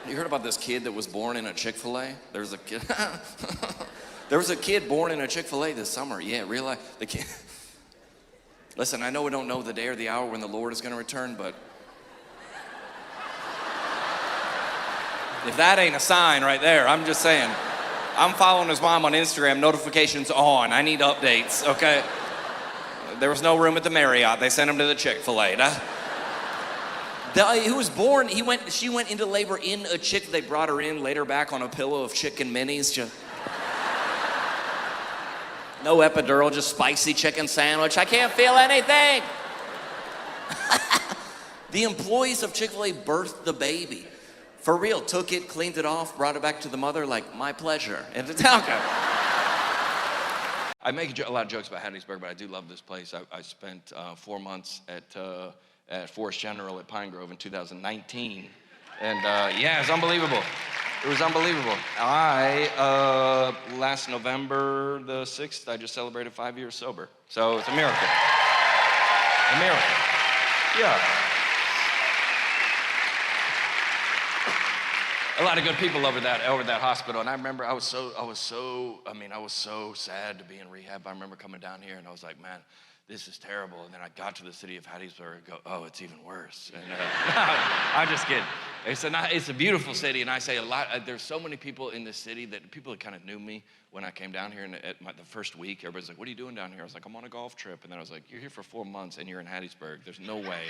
You heard about this kid that was born in a Chick-fil-A? There's a kid. There was a kid born in a Chick-fil-A this summer. Yeah, real life. The kid. Listen, I know we don't know the day or the hour when the Lord is going to return, but if that ain't a sign right there, I'm just saying. I'm following his mom on Instagram, notifications on. I need updates, okay? There was no room at the Marriott. They sent him to the Chick-fil-A. He was born, she went into labor in a chick. They brought her in, laid her back on a pillow of chicken minis. Just no epidural, just spicy chicken sandwich. I can't feel anything. The employees of Chick-fil-A birthed the baby. For real, took it, cleaned it off, brought it back to the mother, like, my pleasure. And it's okay. I make a lot of jokes about Hattiesburg, but I do love this place. I spent 4 months at Forest General at Pine Grove in 2019. And yeah, it was unbelievable. It was unbelievable. Last November the 6th, I just celebrated 5 years sober. So it's a miracle. A miracle. Yeah. A lot of good people over that hospital. And I remember I was so sad to be in rehab. I remember coming down here and I was like, man, this is terrible. And then I got to the city of Hattiesburg and go, oh, it's even worse. And I'm just kidding. It's a beautiful city, and I say a lot. There's so many people in this city that people that kind of knew me when I came down here. And the first week, everybody's like, what are you doing down here? I was like, I'm on a golf trip. And then I was like, you're here for 4 months and you're in Hattiesburg. There's no way.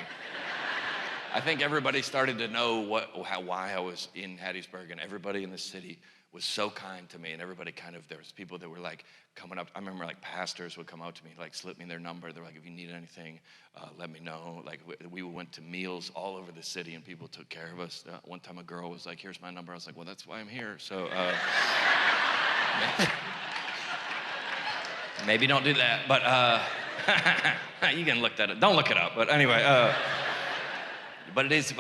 I think everybody started to know why I was in Hattiesburg, and everybody in the city was so kind to me, and everybody there was people that were like coming up. I remember like pastors would come out to me, like slip me their number. They're like, if you need anything, let me know. Like we went to meals all over the city and people took care of us. One time a girl was like, here's my number. I was like, well, that's why I'm here. So maybe don't do that, but you can look that up. Don't look it up, but anyway. But there's a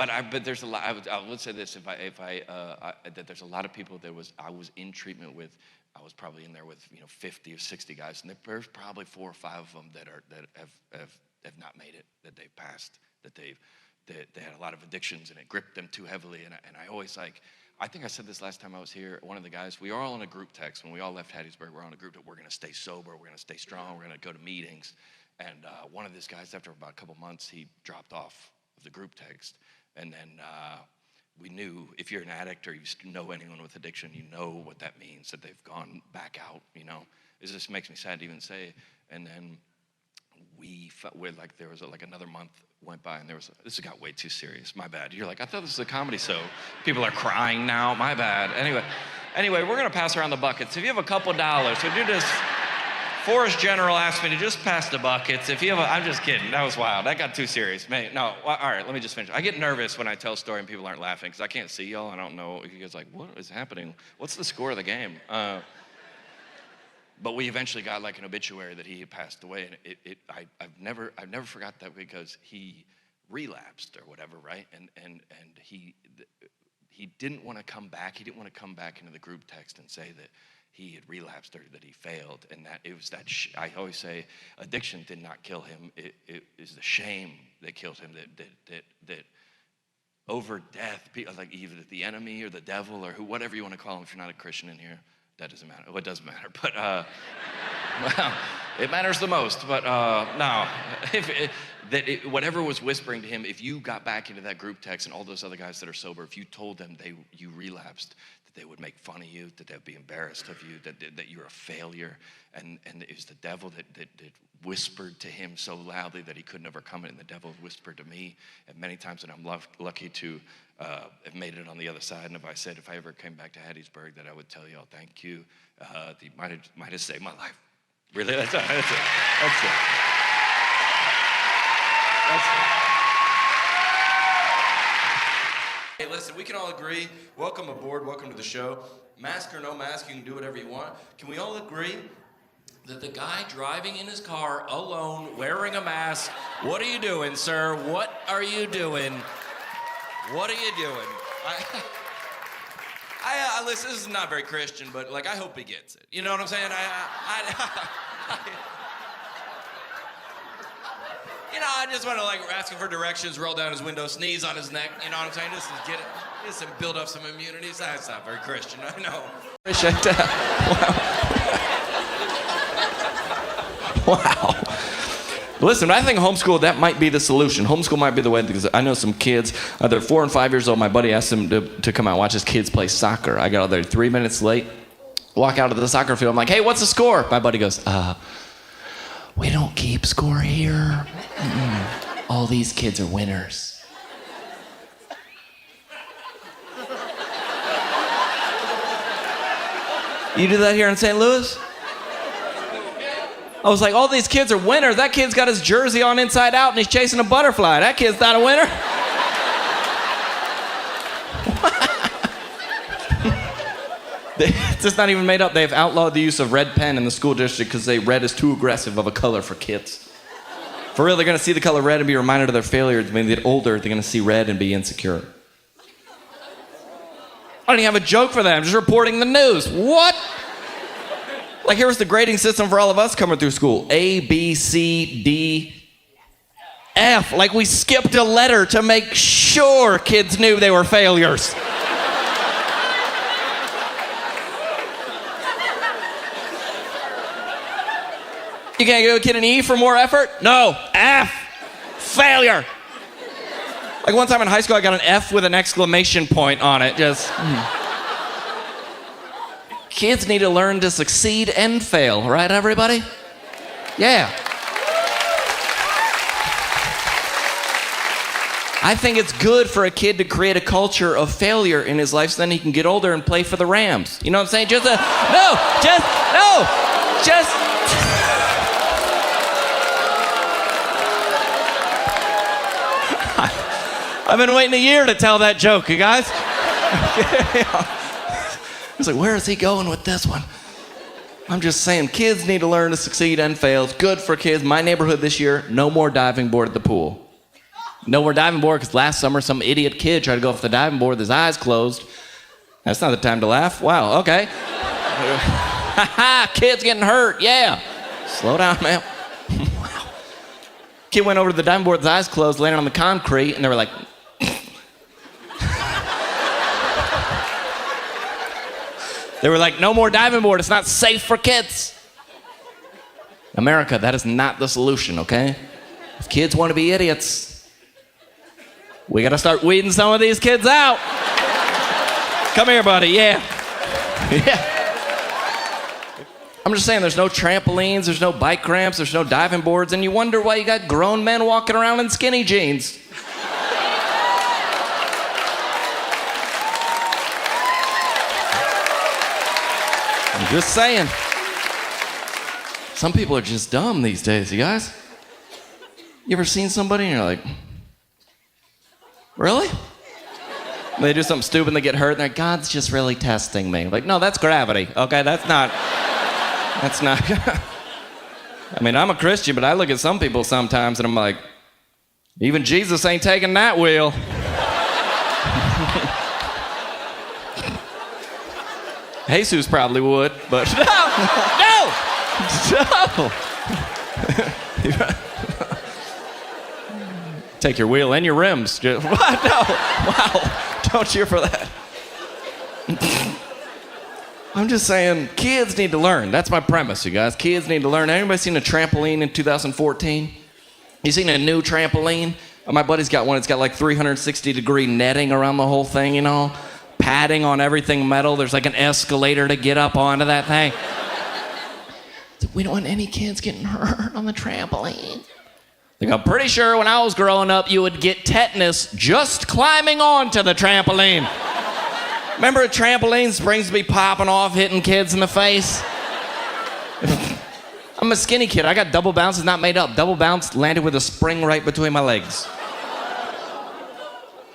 lot. I would say this: that there's a lot of people I was in treatment with. I was probably in there with 50 or 60 guys, and there's probably 4 or 5 of them that have not made it, that they've passed, that they had a lot of addictions, and it gripped them too heavily. And I always I think I said this last time I was here. One of the guys, we were all in a group text when we all left Hattiesburg. We're on a group that we're going to stay sober, we're going to stay strong, we're going to go to meetings. And one of these guys, after about a couple months, he dropped off of the group text. And then we knew if you're an addict or you know anyone with addiction, you know what that means, that they've gone back out, It just makes me sad to even say. And then there was another month went by, and this got way too serious. My bad. You're like, I thought this was a comedy show. People are crying now. My bad. Anyway, we're going to pass around the buckets. If you have a couple dollars, so do this. Forest General asked me to just pass the buckets. I'm just kidding. That was wild. That got too serious. No, all right, let me just finish. I get nervous when I tell a story and people aren't laughing because I can't see y'all. I don't know. You guys are like, what is happening? What's the score of the game? But we eventually got like an obituary that he had passed away, and I've never forgot that because he relapsed or whatever, right? And he didn't want to come back. He didn't want to come back into the group text and say that he had relapsed or that he failed, and that it was that I always say addiction did not kill him. It is the shame that killed him. That over death, like either the enemy or the devil or whatever you want to call him. If you're not a Christian in here, that doesn't matter. Well, it doesn't matter, but well, it matters the most. But no, whatever was whispering to him, if you got back into that group text and all those other guys that are sober, if you told them you relapsed, they would make fun of you, that they'd be embarrassed of you, that you're a failure. And it was the devil that whispered to him so loudly that he couldn't overcome it. And the devil whispered to me. And many times, and I'm lucky to have made it on the other side. And if I ever came back to Hattiesburg, that I would tell y'all, thank you. You might have saved my life. Really, that's it. Hey, listen, we can all agree, welcome aboard, welcome to the show. Mask or no mask, you can do whatever you want. Can we all agree that the guy driving in his car alone, wearing a mask, what are you doing, sir? What are you doing? What are you doing? Listen, this is not very Christian, but I hope he gets it. You know what I'm saying? I just want to ask him for directions, roll down his window, sneeze on his neck. You know what I'm saying? Just get it. Yes, and build up some immunities. That's not very Christian, I know. Appreciate that. Wow. Listen, I think homeschool, that might be the solution. Homeschool might be the way, because I know some kids, they're 4 and 5 years old. My buddy asked them to come out and watch his kids play soccer. I got out there 3 minutes late, walk out of the soccer field. I'm like, hey, what's the score? My buddy goes, we don't keep score here. All these kids are winners. You do that here in St. Louis? I was like, all these kids are winners. That kid's got his jersey on inside out and he's chasing a butterfly. That kid's not a winner. It's just not even made up. They've outlawed the use of red pen in the school district because red is too aggressive of a color for kids. For real, they're going to see the color red and be reminded of their failures. When they get older, they're going to see red and be insecure. I don't even have a joke for that. I'm just reporting the news. What? Like, here was the grading system for all of us coming through school. A, B, C, D, F. Like, we skipped a letter to make sure kids knew they were failures. You can't give a kid an E for more effort? No, F. Failure. Like, one time in high school, I got an F with an exclamation point on it. Just. Kids need to learn to succeed and fail, right, everybody? Yeah. I think it's good for a kid to create a culture of failure in his life so then he can get older and play for the Rams. You know what I'm saying? I've been waiting a year to tell that joke, you guys. I was like, where is he going with this one? I'm just saying, kids need to learn to succeed and fail. It's good for kids. My neighborhood this year, no more diving board at the pool. No more diving board, because last summer some idiot kid tried to go off the diving board with his eyes closed. That's not the time to laugh. Wow, okay. Kid's getting hurt, yeah. Slow down, man. Wow. Kid went over to the diving board with his eyes closed, landed on the concrete, and they were like, no more diving board. It's not safe for kids. America, that is not the solution, okay? If kids want to be idiots, we got to start weeding some of these kids out. Come here, buddy. Yeah. Yeah. I'm just saying, there's no trampolines, there's no bike ramps, there's no diving boards, and you wonder why you got grown men walking around in skinny jeans. I'm just saying. Some people are just dumb these days, you guys. You ever seen somebody and you're like, really? They do something stupid and they get hurt and they're like, God's just really testing me. Like, no, that's gravity, okay? That's not. I mean, I'm a Christian, but I look at some people sometimes and I'm like, even Jesus ain't taking that wheel. Jesus probably would, but no! Take your wheel and your rims. What? No. Wow. Don't cheer for that. I'm just saying, kids need to learn. That's my premise, you guys. Kids need to learn. Anybody seen a trampoline in 2014? You seen a new trampoline? My buddy's got one. It's got like 360-degree netting around the whole thing, you know? Padding on everything metal. There's like an escalator to get up onto that thing. We don't want any kids getting hurt on the trampoline. Like, I'm pretty sure when I was growing up, you would get tetanus just climbing onto the trampoline. Remember trampoline springs be popping off, hitting kids in the face? I'm a skinny kid. I got double bounce. It's not made up. Double bounce landed with a spring right between my legs.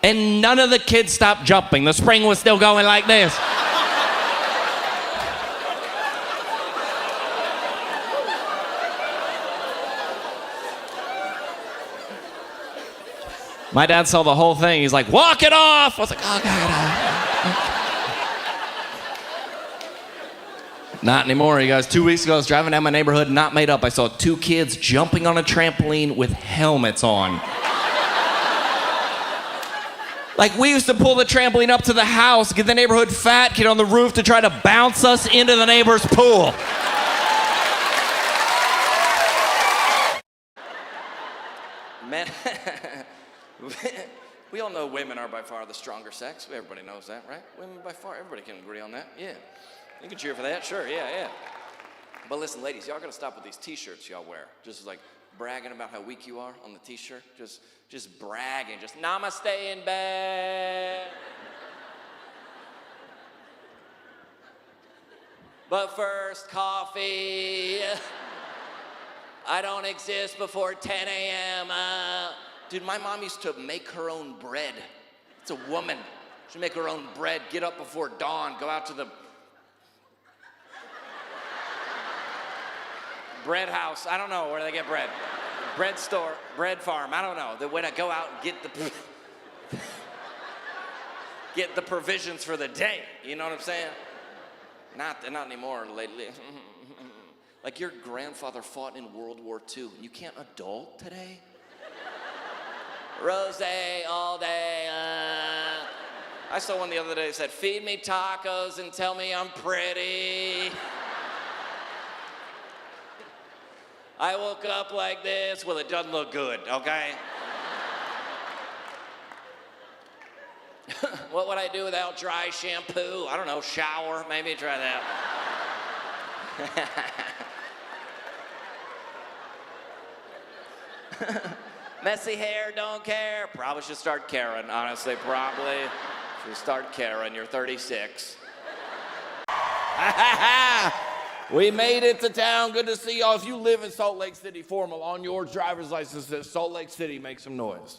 And none of the kids stopped jumping. The spring was still going like this. My dad saw the whole thing. He's like, walk it off. I was like, oh, God. Not anymore, you guys. 2 weeks ago, I was driving down my neighborhood, not made up. I saw 2 kids jumping on a trampoline with helmets on. Like, we used to pull the trampoline up to the house, get the neighborhood fat kid on the roof to try to bounce us into the neighbor's pool. Men, we all know women are by far the stronger sex. Everybody knows that, right? Women by far, everybody can agree on that. Yeah. You can cheer for that, sure, yeah. But listen, ladies, y'all gotta stop with these t-shirts y'all wear. Just like bragging about how weak you are on the t-shirt. Just bragging, just namaste in bed. But first, coffee. I don't exist before 10 a.m. Dude, my mom used to make her own bread. It's a woman. She'd make her own bread, get up before dawn, go out to the bread house. I don't know where they get bread. Bread store, bread farm, I don't know. The way to go out and get the provisions for the day. You know what I'm saying? Not anymore lately. Like your grandfather fought in World War II, and you can't adult today? Rosé all day. I saw one the other day that said, feed me tacos and tell me I'm pretty. I woke up like this. Well, it doesn't look good, okay? What would I do without dry shampoo? I don't know, shower, maybe try that. Messy hair, don't care. Probably should start caring, honestly, probably. Should start caring, you're 36. We made it to town, good to see y'all. If you live in Salt Lake City, formal on your driver's license says Salt Lake City, make some noise.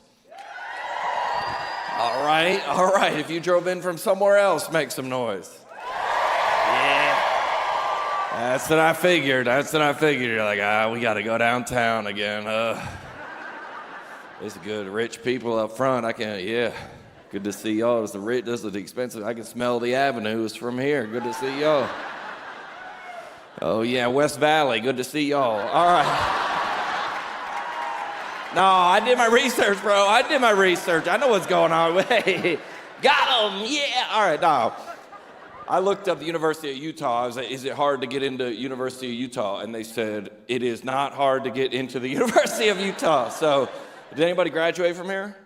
All right, if you drove in from somewhere else, make some noise. Yeah. That's what I figured. You're like, we gotta go downtown again. It's good, rich people up front. Good to see y'all. This is the expensive. I can smell the avenues from here. Good to see y'all. Oh yeah, West Valley. Good to see y'all. All right. No, I did my research, bro. I know what's going on. Hey, got him. Yeah. All right, now. I looked up the University of Utah. I was like, is it hard to get into University of Utah? And they said, it is not hard to get into the University of Utah. So, did anybody graduate from here?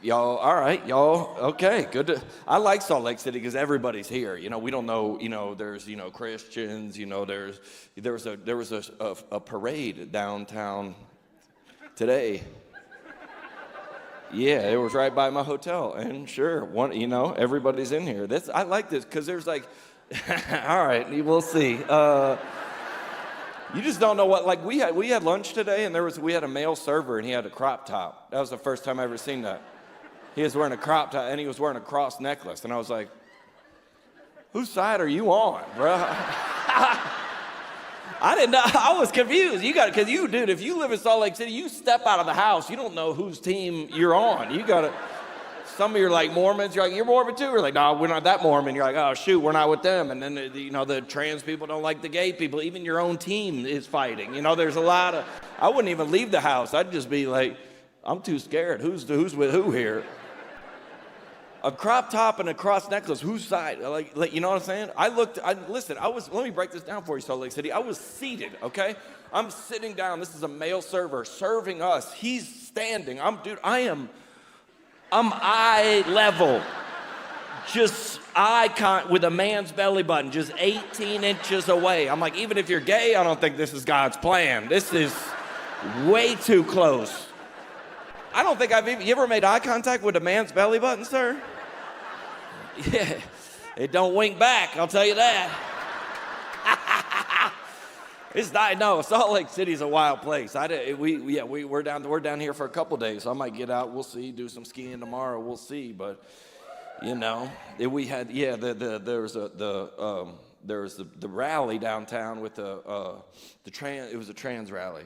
Y'all, all right, y'all, okay, good. I like Salt Lake City because everybody's here. You know, we don't know, there's, Christians, there was a parade downtown today. Yeah, it was right by my hotel, and sure, everybody's in here. I like this because there's like, all right, we'll see. You just don't know what. Like we had lunch today, and we had a male server, and he had a crop top. That was the first time I ever seen that. He was wearing a crop top, and he was wearing a cross necklace, and I was like, whose side are you on, bro? I didn't know. I was confused. Because dude, if you live in Salt Lake City, you step out of the house, you don't know whose team you're on. Some of you are like Mormons. You're like, you're Mormon too? We're like, no, we're not that Mormon. You're like, oh, shoot, we're not with them. And then, the trans people don't like the gay people. Even your own team is fighting. There's a lot of, I wouldn't even leave the house. I'd just be like, I'm too scared. Who's with who here? A crop top and a cross necklace, whose side? Like, you know what I'm saying? Let me break this down for you, Salt Lake City. I was seated, okay? I'm sitting down. This is a male server serving us. He's standing. I'm eye level. Just eye with a man's belly button, just 18 inches away. I'm like, even if you're gay, I don't think this is God's plan. This is way too close. I don't think you ever made eye contact with a man's belly button, sir? Yeah, it don't wink back, I'll tell you that. It's not, no, Salt Lake City's a wild place. We're down here for a couple days, so I might get out, we'll see, do some skiing tomorrow, we'll see, but, we had, there was the rally downtown with it was a trans rally.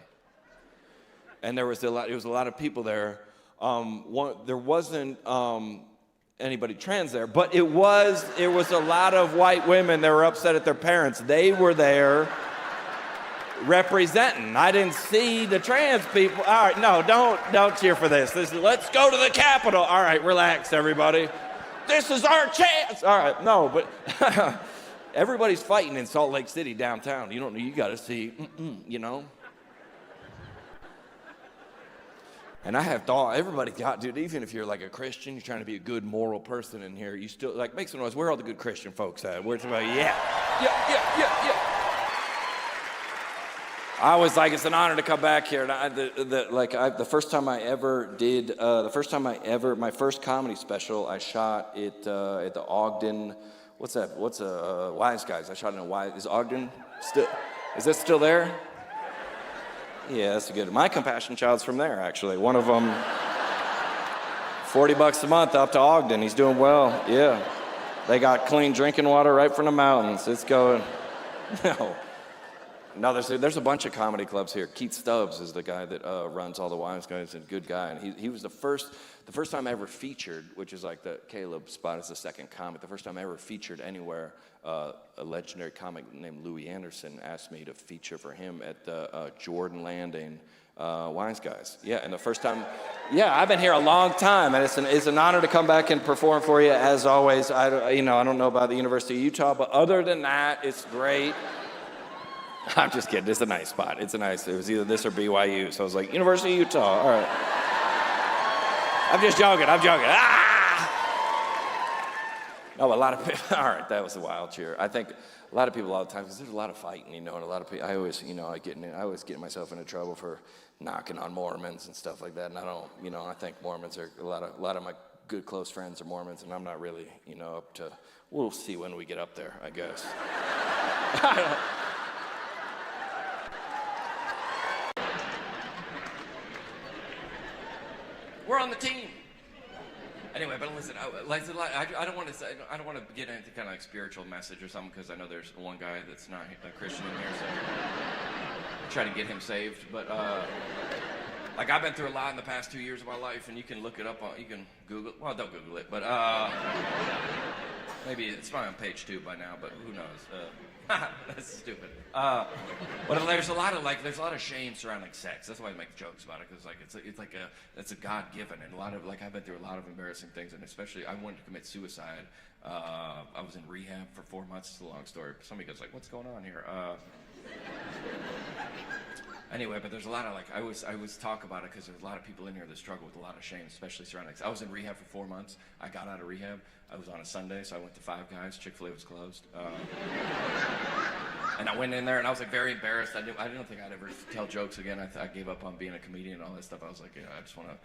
And there was a lot of people there. There wasn't anybody trans there, but it was a lot of white women that were upset at their parents. They were there. representing. I didn't see the trans people. All right, no, don't cheer for this. Let's go to the Capitol. All right, relax, everybody. This is our chance. All right, no, but everybody's fighting in Salt Lake City downtown. You got to see, you know. And I have thought, everybody got, dude, even if you're like a Christian, you're trying to be a good moral person in here, you still, like, make some noise. Where are all the good Christian folks at? Where's everybody? Yeah. I was like, it's an honor to come back here. And the first time I ever did, my first comedy special, I shot at the Ogden, what's that? Wise Guys. I shot in a Wise, is Ogden still, is this still there? Yeah, that's good. My compassion child's from there, actually. One of them, $40 a month up to Ogden. He's doing well, yeah. They got clean drinking water right from the mountains. It's going, No, there's a bunch of comedy clubs here. Keith Stubbs is the guy that runs all the Wise Guys, and a good guy. And he was the first time I ever featured, which is like the Caleb spot is the second comic. The first time I ever featured anywhere, a legendary comic named Louis Anderson asked me to feature for him at the Jordan Landing Wise Guys. Yeah, and the first time, yeah, I've been here a long time, and it's an honor to come back and perform for you as always. I don't know about the University of Utah, but other than that, it's great. I'm just kidding. It's a nice spot. It was either this or BYU. So I was like, University of Utah. All right. I'm just joking. Ah! No, a lot of people. All right, that was a wild cheer. I think a lot of people, a lot of times, because there's a lot of fighting, and a lot of people. I always get myself into trouble for knocking on Mormons and stuff like that. And I don't, I think Mormons are a lot of my good close friends are Mormons, and I'm not really, up to. We'll see when we get up there, I guess. We're on the team. Anyway, but listen, I don't want to get into kind of like spiritual message or something, because I know there's one guy that's not a Christian in here, so I'll try to get him saved. But like I've been through a lot in the past 2 years of my life, and you can look it up you can Google. Well, don't Google it, but maybe it's probably on page 2 by now. But who knows? That's stupid. But there's a lot of shame surrounding sex. That's why I make jokes about it, because it's a God-given, and I've been through a lot of embarrassing things, and especially I wanted to commit suicide. I was in rehab for 4 months. It's a long story. Somebody goes like, "What's going on here?" Anyway, but there's a lot of I always talk about it, because there's a lot of people in here that struggle with a lot of shame, especially surrounding. I was in rehab for 4 months. I got out of rehab. I was on a Sunday, so I went to Five Guys. Chick-fil-A was closed. And I went in there, and I was very embarrassed. I didn't think I'd ever tell jokes again. I gave up on being a comedian and all that stuff. I was like, I just want to,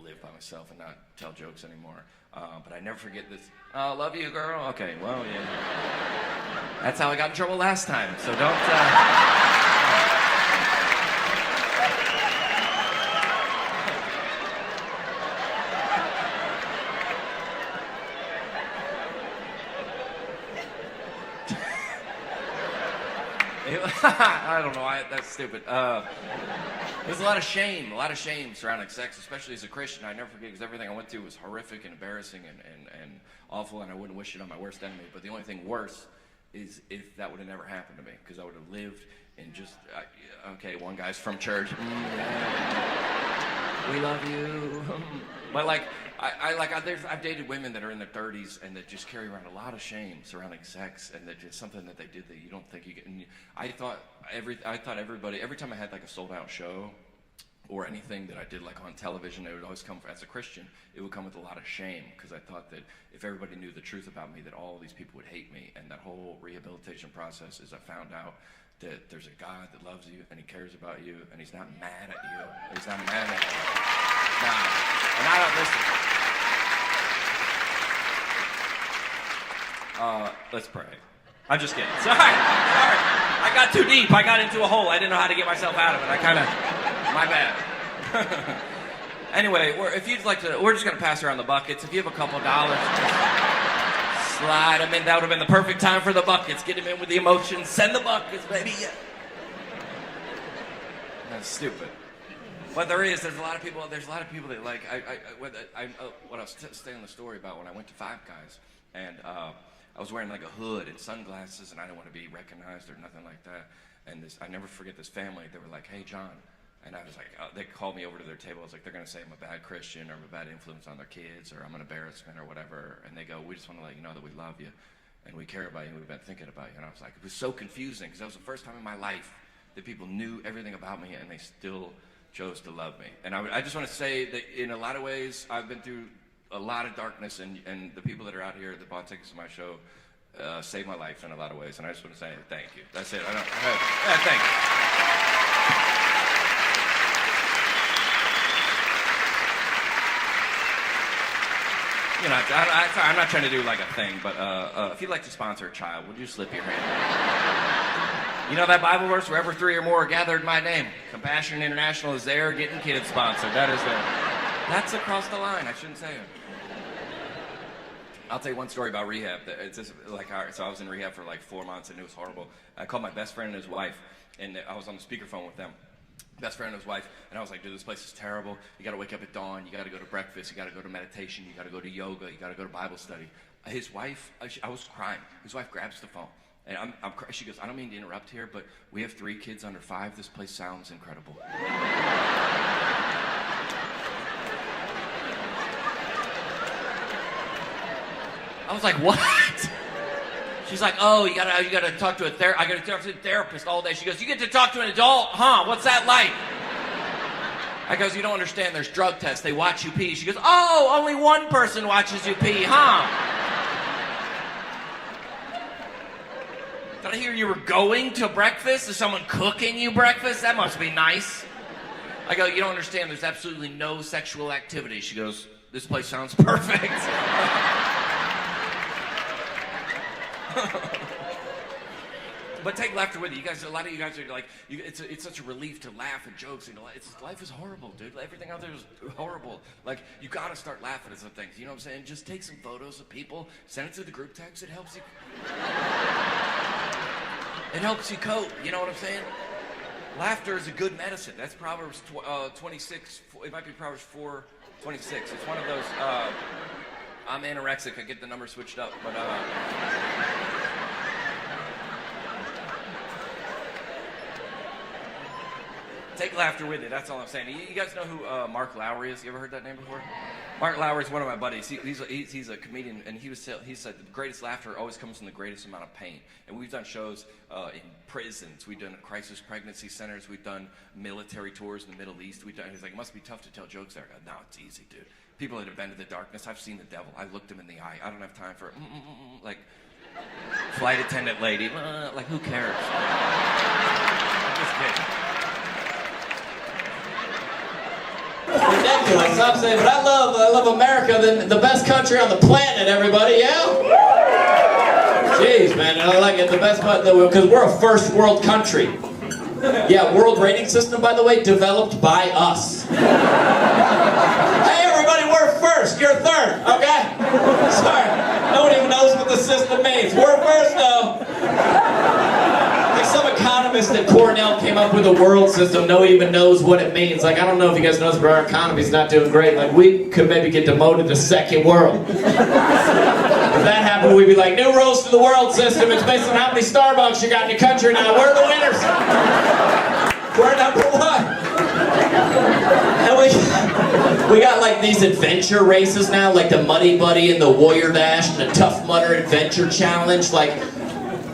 live by myself and not tell jokes anymore. But I never forget this. Oh, love you, girl. Okay, well, yeah. That's how I got in trouble last time. So don't. I don't know. That's stupid. There's a lot of shame surrounding sex, especially as a Christian. I never forget, because everything I went through was horrific and embarrassing and awful, and I wouldn't wish it on my worst enemy. But the only thing worse is if that would have never happened to me, because I would have lived in just, one guy's from church. We love you. But I've dated women that are in their 30s and that just carry around a lot of shame surrounding sex, and that just something that they did that you don't think you get. And I thought everybody, every time I had a sold out show or anything that I did on television, it would always come, as a Christian, it would come with a lot of shame, because I thought that if everybody knew the truth about me, that all of these people would hate me. And that whole rehabilitation process is I found out that there's a God that loves you, and he cares about you, and he's not mad at you. He's not mad at you. And I don't listen. Let's pray. I'm just kidding. Sorry. I got too deep. I got into a hole. I didn't know how to get myself out of it. My bad. Anyway, if you'd like to, we're just going to pass around the buckets. If you have a couple dollars, slide them in. That would have been the perfect time for the buckets. Get them in with the emotions. Send the buckets, baby. Yeah. That's stupid. But there's a lot of people that like, when I was saying the story about when I went to Five Guys, and I was wearing like a hood and sunglasses, and I didn't want to be recognized or nothing like that. And I never forget this family. They were like, "Hey, John," and I was like, they called me over to their table. I was like, they're gonna say I'm a bad Christian or I'm a bad influence on their kids or I'm an embarrassment or whatever. And they go, "We just want to let you know that we love you and we care about you and we've been thinking about you." And I was like, it was so confusing because that was the first time in my life that people knew everything about me and they still chose to love me. And I just want to say that in a lot of ways, I've been through a lot of darkness, and the people that are out here that bought tickets to my show saved my life in a lot of ways. And I just want to say thank you. That's it. Thank you. You know, I'm not trying to do like a thing, but if you'd like to sponsor a child, would you slip your hand? You know that Bible verse, wherever 3 or more are gathered in my name, Compassion International is there getting kids sponsored. That's across the line. I shouldn't say it. I'll tell you one story about rehab. It's just like, so I was in rehab for like 4 months and it was horrible. I called my best friend and his wife, and I was on the speakerphone with them. Best friend and his wife, and I was like, dude, this place is terrible. You gotta wake up at dawn, you gotta go to breakfast, you gotta go to meditation, you gotta go to yoga, you gotta go to Bible study. His wife, I was crying. His wife grabs the phone, and she goes, I don't mean to interrupt here, but we have 3 kids under 5. This place sounds incredible. I was like, what? She's like, oh, you gotta talk to I gotta talk to a therapist all day. She goes, you get to talk to an adult? Huh, what's that like? I goes, you don't understand, there's drug tests. They watch you pee. She goes, oh, only one person watches you pee, huh? Did I hear you were going to breakfast? Is someone cooking you breakfast? That must be nice. I go, you don't understand, there's absolutely no sexual activity. She goes, this place sounds perfect. But take laughter with you. You guys, a lot of you guys are like, it's such a relief to laugh at jokes. You know, life is horrible, dude. Everything out there is horrible. Like, you gotta start laughing at some things. You know what I'm saying? Just take some photos of people, send it to the group text. It helps you. It helps you cope. You know what I'm saying? Laughter is a good medicine. That's Proverbs 26. It might be Proverbs 4:26. It's one of those. I'm anorexic. I get the numbers switched up, but. Take laughter with it. That's all I'm saying. You guys know who Mark Lowry is? You ever heard that name before? Mark Lowry is one of my buddies. He's a comedian, and he said the greatest laughter always comes from the greatest amount of pain. And we've done shows in prisons. We've done crisis pregnancy centers. We've done military tours in the Middle East. He's like, it must be tough to tell jokes there. No, it's easy, dude. People that have been to the darkness. I've seen the devil. I looked him in the eye. I don't have time for like flight attendant lady. Like, who cares? I'm just kidding. Ridiculous, I'm saying, but I love America, the best country on the planet, everybody, yeah? Jeez, man, I like it, the best, because we're a first world country. Yeah, world rating system, by the way, developed by us. Hey, everybody, we're first, you're third, okay? Sorry, no one even knows what the system means. We're first, though. Like some economist at Cornell came up with a world system, no one even knows what it means. Like, I don't know if you guys know this, but our economy's not doing great. Like, we could maybe get demoted to second world. If that happened, we'd be like, new rules to the world system. It's based on how many Starbucks you got in your country now. We're the winners. We're number 1. And we got like these adventure races now, like the Muddy Buddy and the Warrior Dash and the Tough Mudder Adventure Challenge. Like,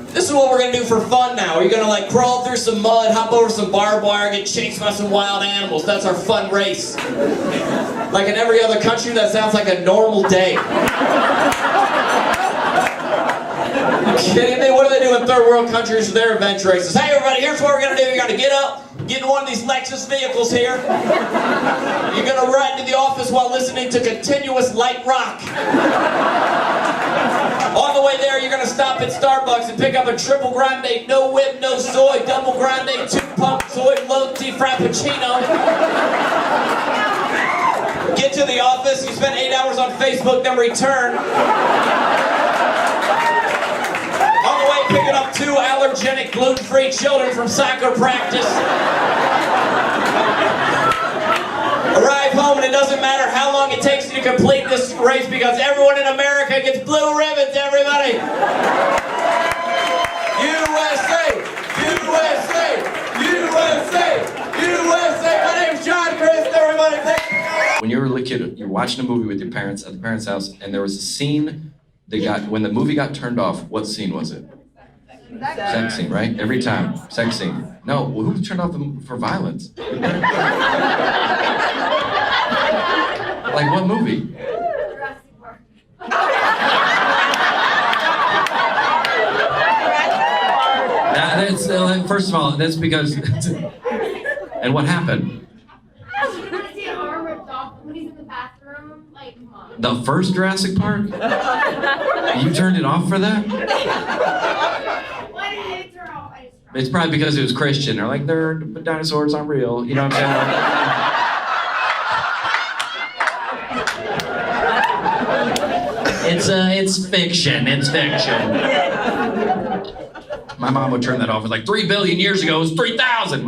this is what we're gonna do for fun now. You're gonna like crawl through some mud, hop over some barbed wire, get chased by some wild animals. That's our fun race. Like in every other country, that sounds like a normal day. You kidding me? What do they do in third world countries with their adventure races? Hey everybody, here's what we're gonna do. You're gonna get up, get in one of these Lexus vehicles here. You're gonna ride to the office while listening to continuous light rock. On the way there, you're gonna stop at Starbucks and pick up a triple grande, no whip, no soy, double grande, 2-pump soy, low tea frappuccino. Get to the office, you spend 8 hours on Facebook, then return. On the way, picking up 2 allergy hypoallergenic, gluten-free children from soccer practice. Arrive home and it doesn't matter how long it takes you to complete this race because everyone in America gets blue ribbons, everybody! USA! USA! USA! USA! My name's John Crist, everybody! When you were a little kid, you're watching a movie with your parents at the parents' house, and there was a scene when the movie got turned off, what scene was it? Sex scene, right? Every time, sex scene. No, well, who turned off for violence? Like what movie? First of all, that's because. And what happened? The first Jurassic Park? You turned it off for that? It's probably because it was Christian. They're like, dinosaurs aren't real. You know what I'm saying? It's fiction. It's fiction. My mom would turn that off. It's like 3 billion years ago, it was 3,000.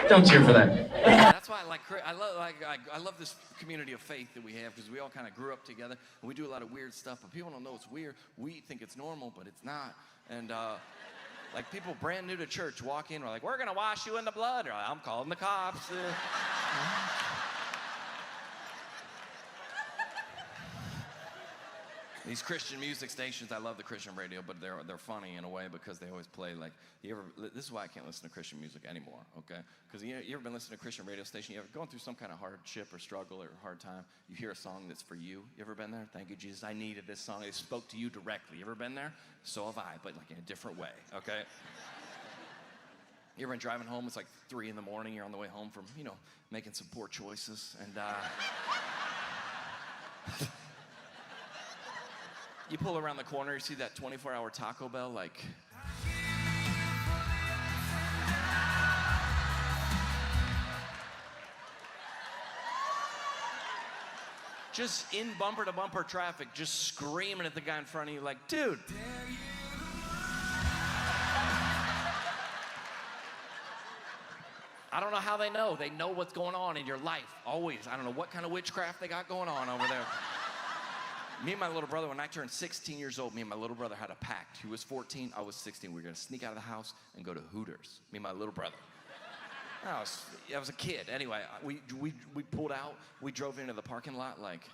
Don't cheer for that. That's why I love this community of faith that we have because we all kind of grew up together and we do a lot of weird stuff, but people don't know it's weird. We think it's normal, but it's not. And like people brand new to church walk in, we're like, we're gonna wash you in the blood. Or I'm calling the cops. These Christian music stations, I love the Christian radio, but they're funny in a way because they always play like, this is why I can't listen to Christian music anymore, okay? Because you ever been listening to a Christian radio station, you ever going through some kind of hardship or struggle or hard time, you hear a song that's for you. You ever been there? Thank you, Jesus, I needed this song. It spoke to you directly. You ever been there? So have I, but like in a different way, okay? You ever been driving home, it's like 3 in the morning, you're on the way home from, making some poor choices, and you pull around the corner, you see that 24-hour Taco Bell, like... Just in bumper-to-bumper traffic, just screaming at the guy in front of you like, dude. I don't know how they know. They know what's going on in your life, always. I don't know what kind of witchcraft they got going on over there. Me and my little brother, when I turned 16 years old, me and my little brother had a pact. He was 14, I was 16. We were gonna sneak out of the house and go to Hooters. Me and my little brother. I was a kid. Anyway, we pulled out. We drove into the parking lot like.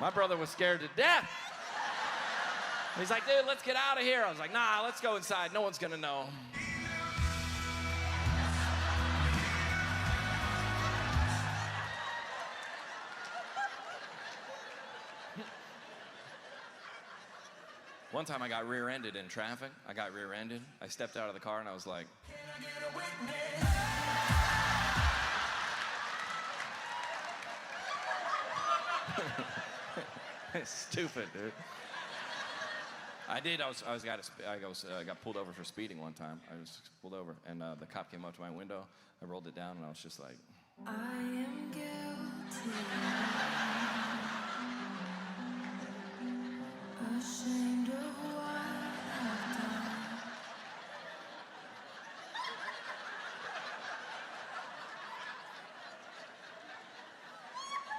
My brother was scared to death. He's like, dude, let's get out of here. I was like, nah, let's go inside. No one's gonna know. One time I got rear-ended in traffic. I stepped out of the car and I was like, stupid, dude. I got pulled over for speeding one time. I was pulled over, and the cop came up to my window. I rolled it down, and I was just like, I am guilty, ashamed of what I've done.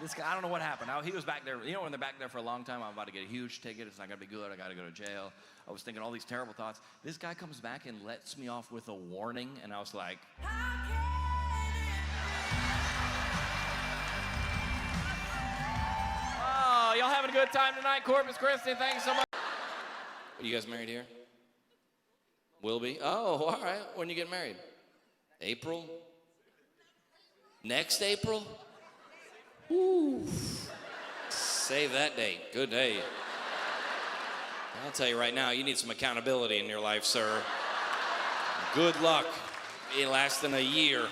This guy, I don't know what happened. He was back there. When they're back there for a long time, I'm about to get a huge ticket. It's not going to be good. I got to go to jail. I was thinking all these terrible thoughts. This guy comes back and lets me off with a warning, and I was like, oh, y'all having a good time tonight? Corpus Christi, thanks so much. Are you guys married here? Will be? Oh, all right. When you get married? April? Next April? Ooh. Save that date. Good day. I'll tell you right now, you need some accountability in your life, sir. Good luck in lasting a year.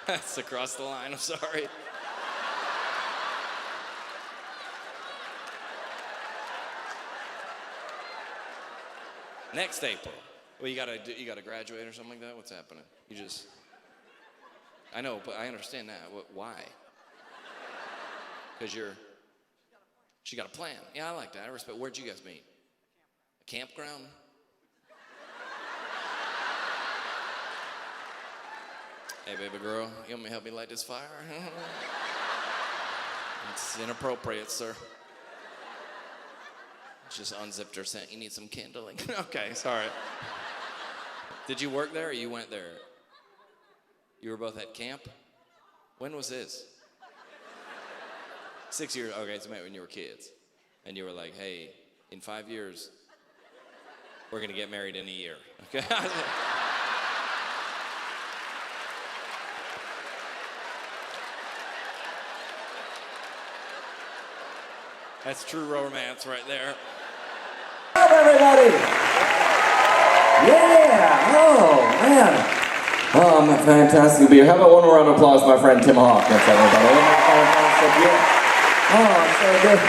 That's across the line, I'm sorry. Next April. Well, you gotta graduate or something like that? What's happening? You just... I know, but I understand that. Why? Because she got a plan. Yeah, I like that. I respect. Where'd you guys meet? A campground? Hey, baby girl, you want me to help me light this fire? It's inappropriate, sir. Just unzipped her scent. You need some kindling. Okay, sorry. Did you work there or you went there? You were both at camp? When was this? 6 years. Okay, so when you were kids. And you were like, hey, in 5 years, we're going to get married in a year. Okay? That's true romance right there. Up, everybody! Yeah! Oh, man. Oh, I'm fantastic to be here. How about one more round of applause for my friend Tim Hawk? That's everybody. Oh, it's so good.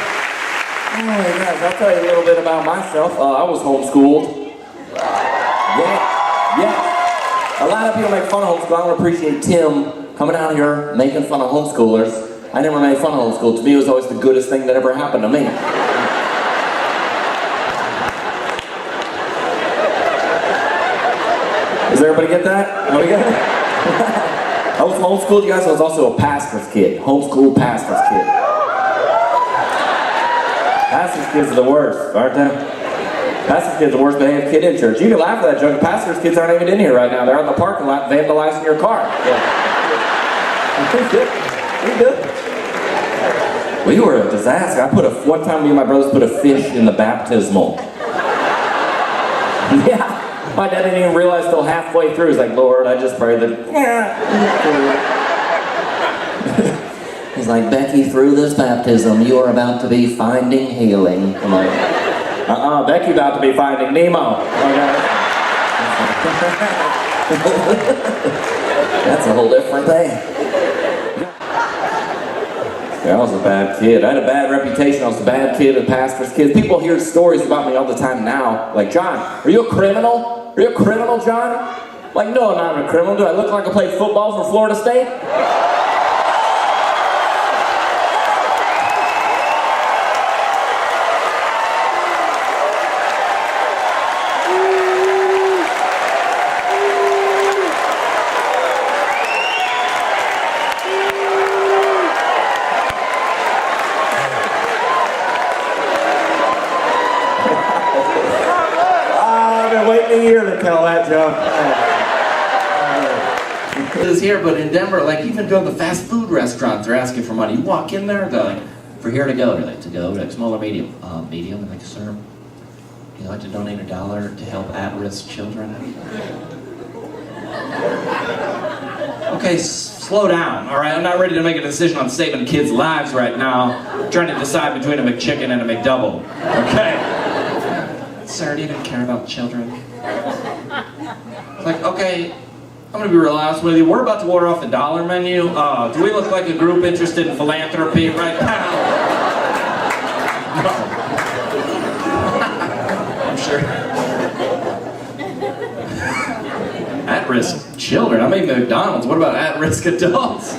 Oh, my gosh. I'll tell you a little bit about myself. I was homeschooled. Yeah. A lot of people make fun of homeschool. I don't appreciate Tim coming out here making fun of homeschoolers. I never made fun of homeschool. To me, it was always the goodest thing that ever happened to me. Does everybody get that? Are we good? I was homeschooled, you guys. I was also a pastor's kid. Homeschooled pastor's kid. Pastor's kids are the worst, aren't they? Pastor's kids are the worst behaved kid in church. You can laugh at that joke. Pastor's kids aren't even in here right now. They're out in the parking lot vandalizing your car. Yeah. We good. We were a disaster. One time me and my brothers put a fish in the baptismal. Yeah. My dad didn't even realize till halfway through. He's like, Lord, I just prayed that. He's like, Becky, through this baptism, you are about to be finding healing. I'm like, Becky about to be finding Nemo. Okay. That's a whole different thing. Yeah, I was a bad kid. I had a bad reputation. I was a bad kid, a pastor's kid. People hear stories about me all the time now. Like, John, are you a criminal? Are you a criminal, John? I'm like, no, I'm not a criminal. Do I look like I played football for Florida State? Is here, but in Denver, like even go to the fast food restaurants, they're asking for money. You walk in there, they're like, for here to go, they're like, to go, like small or medium? Medium, and like, sir, you'd like to donate $1 to help at-risk children? Okay, slow down, all right? I'm not ready to make a decision on saving kids' lives right now. I'm trying to decide between a McChicken and a McDouble, okay? Sir, do you even care about children? It's like, okay, I'm gonna be real honest with you. We're about to order off the dollar menu. Do we look like a group interested in philanthropy right now? No. I'm sure. At-risk children. I mean McDonald's. What about at-risk adults?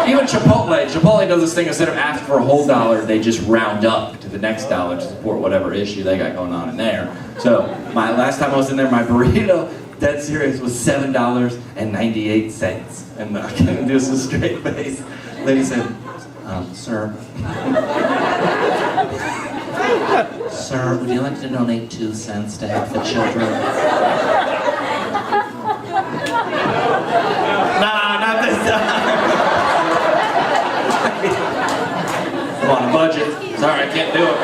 Even Chipotle. Chipotle does this thing, instead of asking for a whole dollar, they just round up to the next dollar to support whatever issue they got going on in there. So, my last time I was in there, my burrito, dead serious, was $7.98. And I couldn't do this with a straight face. Lady said, sir. Sir, would you like to donate 2 cents to help the children? Nah, not this time. I'm on a budget. Sorry, I can't do it.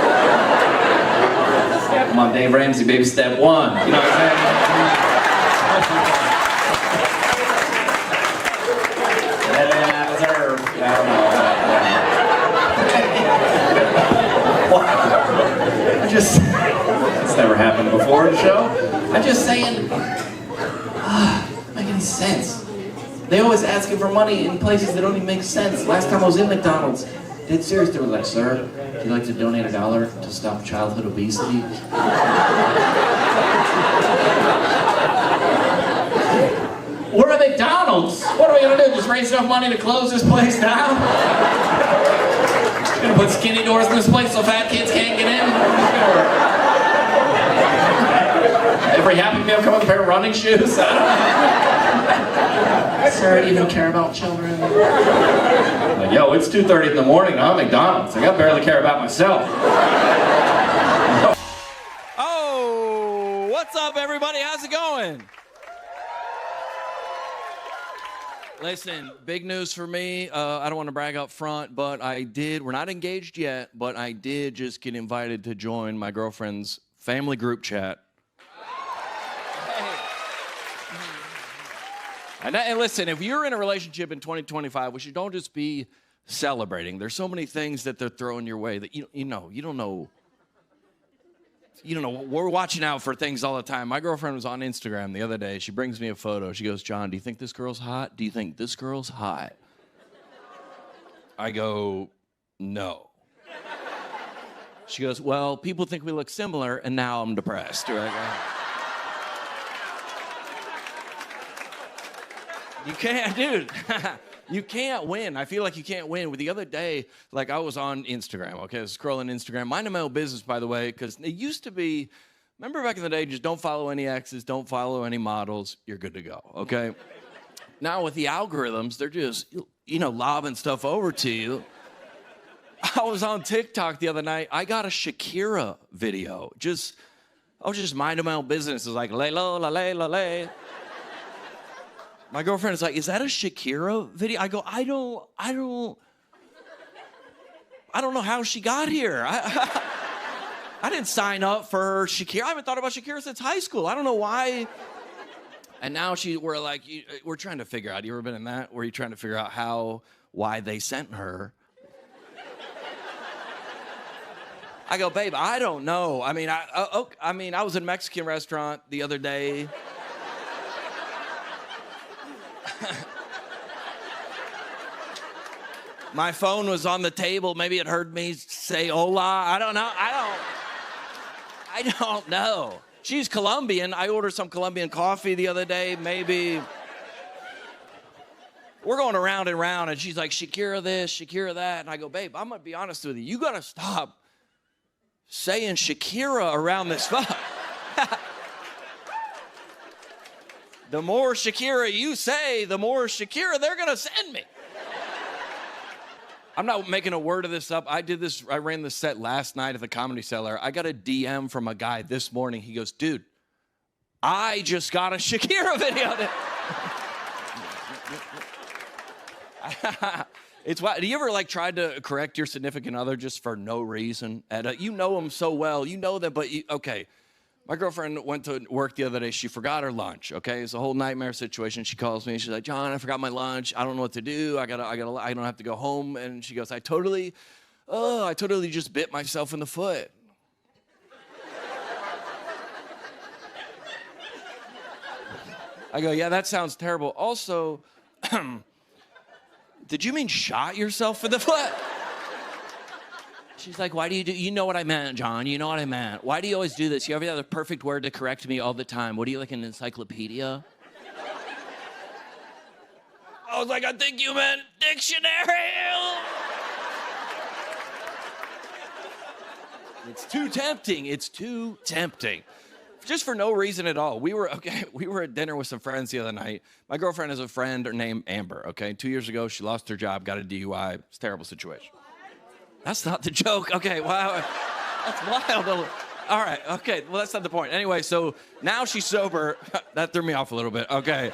I'm on Dave Ramsey, baby step 1. You know what I'm saying? It's never happened before in the show. I'm just saying, make any sense. They always asking for money in places that don't even make sense. Last time I was in McDonald's, dead serious. They were like, sir, if you'd like to donate $1 to stop childhood obesity. We're at McDonald's. What are we gonna do? Just raise enough money to close this place down? Gonna put skinny doors in this place so fat kids can't get in? Every Happy Meal come with a pair of running shoes? Sir, do you even care about children? Like, yo, it's 2:30 in the morning. I'm at McDonald's. Like, I barely care about myself. Oh, what's up, everybody? How's it going? Listen, big news for me. I don't want to brag up front, but we're not engaged yet, but I did just get invited to join my girlfriend's family group chat. And listen, if you're in a relationship in 2025, we should don't just be celebrating. There's so many things that they're throwing your way that you don't know. We're watching out for things all the time. My girlfriend was on Instagram the other day. She brings me a photo. She goes, John, do you think this girl's hot? Do you think this girl's hot? I go, no. She goes, well, people think we look similar, and now I'm depressed. You can't, dude. You can't win. I feel like you can't win. With the other day, like I was on Instagram, okay? I was scrolling Instagram. Minding my own business, by the way, because it used to be, remember back in the day, just don't follow any exes, don't follow any models, you're good to go, okay? Now with the algorithms, they're just, lobbing stuff over to you. I was on TikTok the other night. I got a Shakira video. I was just minding my own business. It was like, lay, lo, la, lay, la, lay. My girlfriend is like, is that a Shakira video? I go, I don't know how she got here. I didn't sign up for Shakira. I haven't thought about Shakira since high school. I don't know why. And now we're trying to figure out, you ever been in that? Where you're trying to figure out why they sent her. I go, babe, I don't know. I mean, I was in a Mexican restaurant the other day. My phone was on the table. Maybe it heard me say hola. I don't know. I don't know. She's Colombian. I ordered some Colombian coffee the other day. Maybe. We're going around and around, and she's like, Shakira this, Shakira that. And I go, babe, I'm going to be honest with you. You got to stop saying Shakira around this phone. The more Shakira you say, the more Shakira they're going to send me. I'm not making a word of this up. I ran this set last night at the Comedy Cellar. I got a DM from a guy this morning. He goes, dude, I just got a Shakira video. It's why. Do you ever tried to correct your significant other just for no reason? And you know them so well. You know them, but okay. My girlfriend went to work the other day. She forgot her lunch, okay? It's a whole nightmare situation. She calls me. She's like, John, I forgot my lunch. I don't know what to do. I don't have to go home. And she goes, I totally just bit myself in the foot. I go, yeah, that sounds terrible. Also, did you mean shot yourself in the foot? She's like, why do you know what I meant, John? You know what I meant. Why do you always do this? You have the perfect word to correct me all the time. What are you, like an encyclopedia? I was like, I think you meant dictionary. It's too tempting. It's too tempting. Just for no reason at all. We were at dinner with some friends the other night. My girlfriend has a friend named Amber, okay? 2 years ago, she lost her job, got a DUI. It's a terrible situation. That's not the joke. Okay, wow. That's wild. All right, okay. Well, that's not the point. Anyway, so now she's sober. That threw me off a little bit. Okay.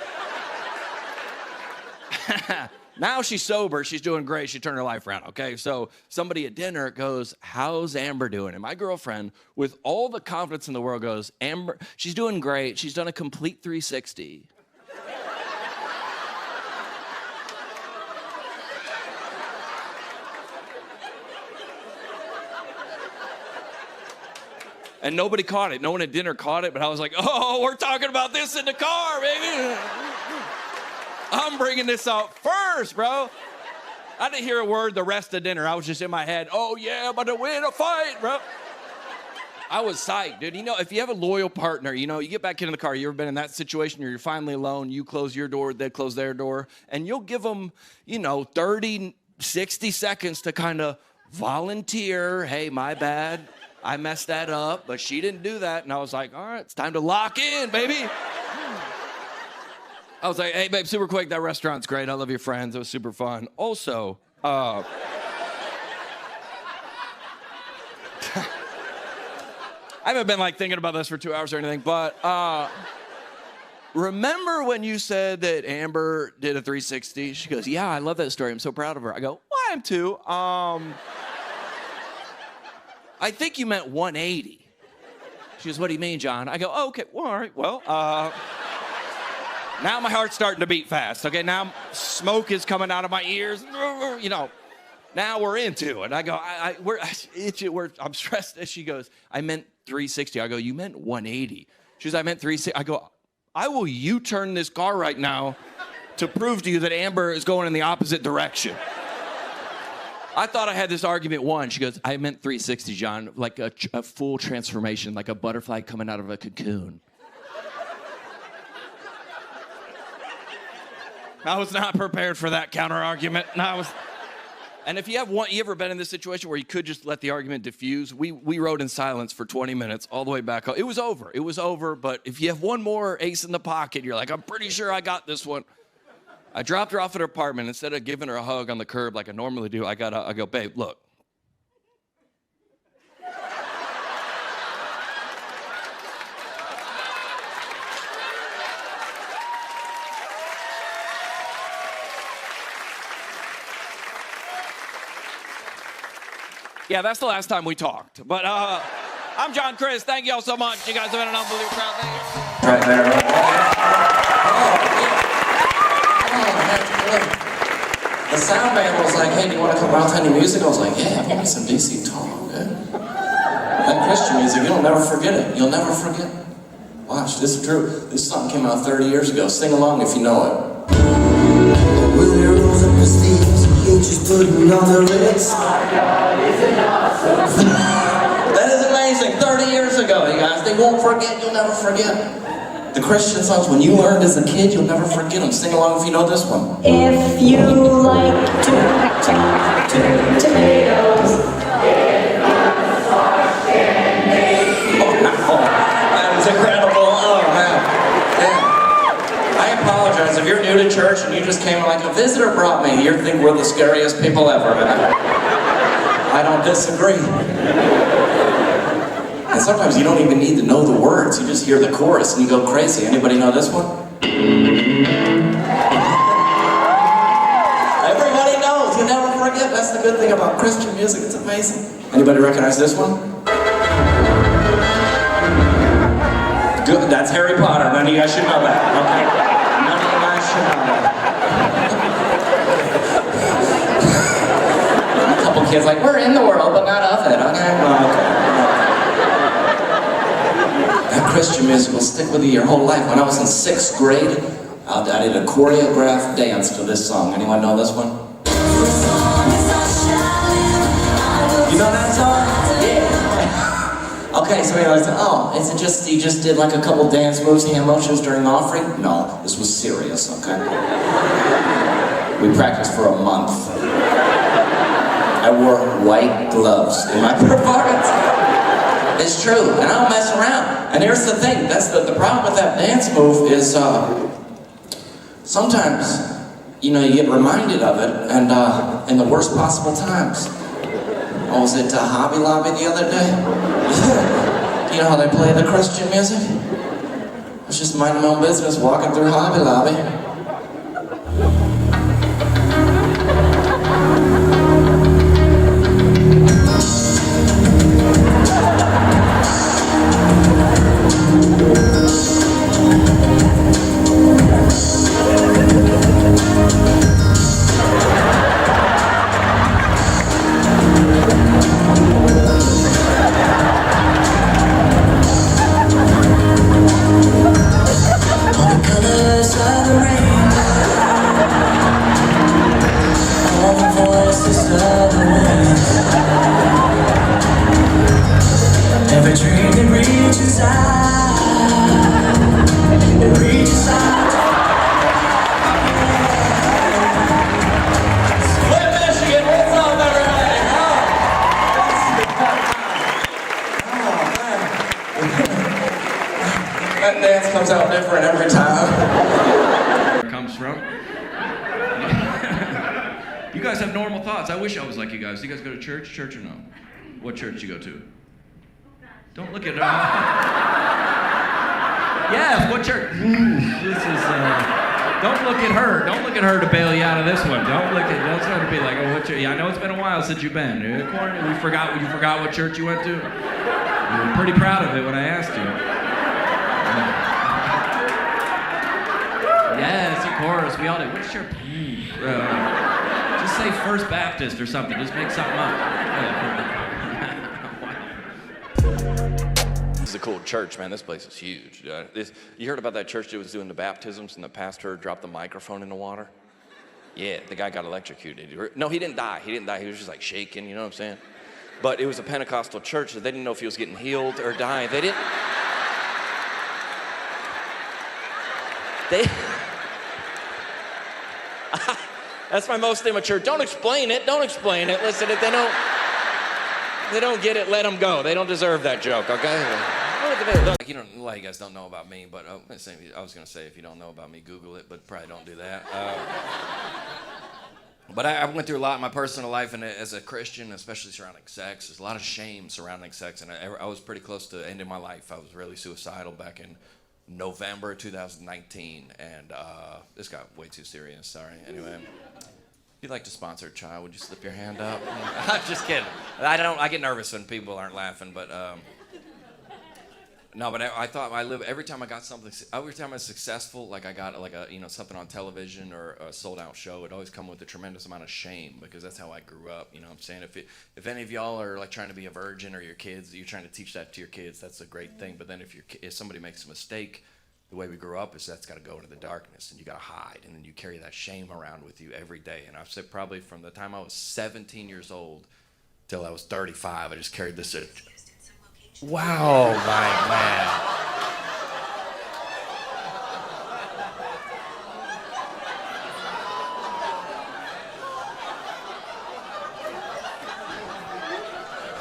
Now she's sober. She's doing great. She turned her life around, okay? So somebody at dinner goes, how's Amber doing? And my girlfriend, with all the confidence in the world, goes, Amber, she's doing great. She's done a complete 360. And nobody caught it. No one at dinner caught it, but I was like, oh, we're talking about this in the car, baby. I'm bringing this out first, bro. I didn't hear a word the rest of dinner. I was just in my head, oh yeah, I'm gonna win a fight, bro. I was psyched, dude. You know, if you have a loyal partner, you know, you get back into the car, you ever been in that situation where you're finally alone, you close your door, they close their door, and you'll give them, you know, 30, 60 seconds to kind of volunteer, hey, my bad, I messed that up, but she didn't do that. And I was like, all right, it's time to lock in, baby. I was like, hey, babe, super quick, that restaurant's great. I love your friends. It was super fun. Also, I haven't been like thinking about this for 2 hours or anything, but remember when you said that Amber did a 360? She goes, yeah, I love that story. I'm so proud of her. I go, well, I am too. I think you meant 180. She goes, what do you mean, John? I go, oh, okay, well, all right, well, now my heart's starting to beat fast, okay? Now smoke is coming out of my ears, you know. Now we're into it. I go, I'm stressed. And she goes, I meant 360. I go, you meant 180. She goes, I meant 360. I go, I will U-turn this car right now to prove to you that Amber is going in the opposite direction. I thought I had this argument won. She goes, I meant 360, John, like a full transformation, like a butterfly coming out of a cocoon. I was not prepared for that counter argument. And if you ever been in this situation where you could just let the argument diffuse? We rode in silence for 20 minutes all the way back home. It was over, but if you have one more ace in the pocket, you're like, I'm pretty sure I got this one. I dropped her off at her apartment. Instead of giving her a hug on the curb like I normally do, I go, babe, look. Yeah, that's the last time we talked. But I'm John Crist. Thank y'all so much. You guys have been an unbelievable crowd. Thank you. Right there. The sound man was like, hey, do you want to come out to any music? I was like, yeah, give me some DC talk. That Christian music, you'll never forget it. You'll never forget it. Watch, this is true. This song came out 30 years ago. Sing along if you know it. Will you rolls up the sleeves? Ain't just putting on the Ritz. That is amazing. 30 years ago, you guys. They won't forget. You'll never forget. The Christian songs, when you learned as a kid, you'll never forget them. Sing along if you know this one. If you like to talk to tomatoes, That is incredible. Oh, man. Yeah. I apologize. If you're new to church and you just came like a visitor brought me, you think we're the scariest people ever. I don't disagree. And sometimes you don't even need to know the words. You just hear the chorus and you go crazy. Anybody know this one? Everybody knows. You never forget. That's the good thing about Christian music. It's amazing. Anybody recognize this one? Good. That's Harry Potter. None of you guys should know that. Okay. None of you guys should know that. A couple kids like, we're in the world, but not of it. Okay. Well, okay. That Christian music will stick with you your whole life. When I was in 6th grade, I did a choreographed dance to this song. Anyone know this one? You know that song? Yeah. Okay, so I was like, oh, is it just, you just did like a couple dance moves, hand motions during the offering? No, this was serious, okay? We practiced for a month. I wore white gloves in my performance. It's true, and I don't mess around. And here's the thing, that's the problem with that dance move is sometimes, you know, you get reminded of it, and in the worst possible times. I was at Hobby Lobby the other day. You know how they play the Christian music? I was just minding my own business, walking through Hobby Lobby. Colors of the rainbow, all the that dance comes out different every time. Where it comes from. You guys have normal thoughts. I wish I was like you guys. Do you guys go to church? Church or no? What church do you go to? Don't look at Yes, what church? This is don't look at her. Don't look at her to bail you out of this one. Don't try to be like, oh, what church? Yeah, I know it's been a while since you've been. You forgot what church you went to? You were pretty proud of it when I asked you. Yes, of course. We all do. Which church? Just say First Baptist or something. Just make something up. This is a cool church, man. This place is huge. You heard about that church that was doing the baptisms and the pastor dropped the microphone in the water? Yeah, the guy got electrocuted. No, he didn't die. He was just like shaking, you know what I'm saying? But it was a Pentecostal church, so they didn't know if he was getting healed or dying. That's my most immature. Don't explain it. Listen, if they don't get it, let them go. They don't deserve that joke, okay? You know, a lot of you guys don't know about me, but I was going to say, if you don't know about me, Google it, but probably don't do that. But I went through a lot in my personal life, and as a Christian, especially surrounding sex, there's a lot of shame surrounding sex, and I was pretty close to ending my life. I was really suicidal back in November 2019, and this got way too serious, sorry. Anyway, if you'd like to sponsor a child, would you slip your hand up? I'm just kidding. I get nervous when people aren't laughing, but no, but I thought every time I got something, every time I was successful, like I got like something on television or a sold out show, it always come with a tremendous amount of shame, because that's how I grew up, you know what I'm saying? If any of y'all are like trying to be a virgin, or your kids, you're trying to teach that to your kids, that's a great thing. But then if somebody makes a mistake, the way we grew up is that's got to go into the darkness, and you got to hide, and then you carry that shame around with you every day. And I've said probably from the time I was 17 years old till I was 35, I just carried this. Wow, my man.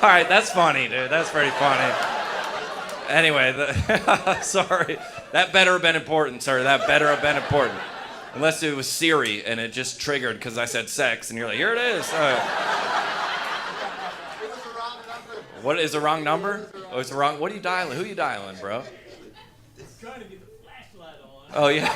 All right, that's funny, dude. That's pretty funny. Anyway, sorry. That better have been important, sir. That better have been important. Unless it was Siri and it just triggered because I said sex, and you're like, here it is. What is the wrong number? Oh, it's the wrong. What are you dialing? Who are you dialing, bro? It's trying to get the flashlight on. Oh yeah.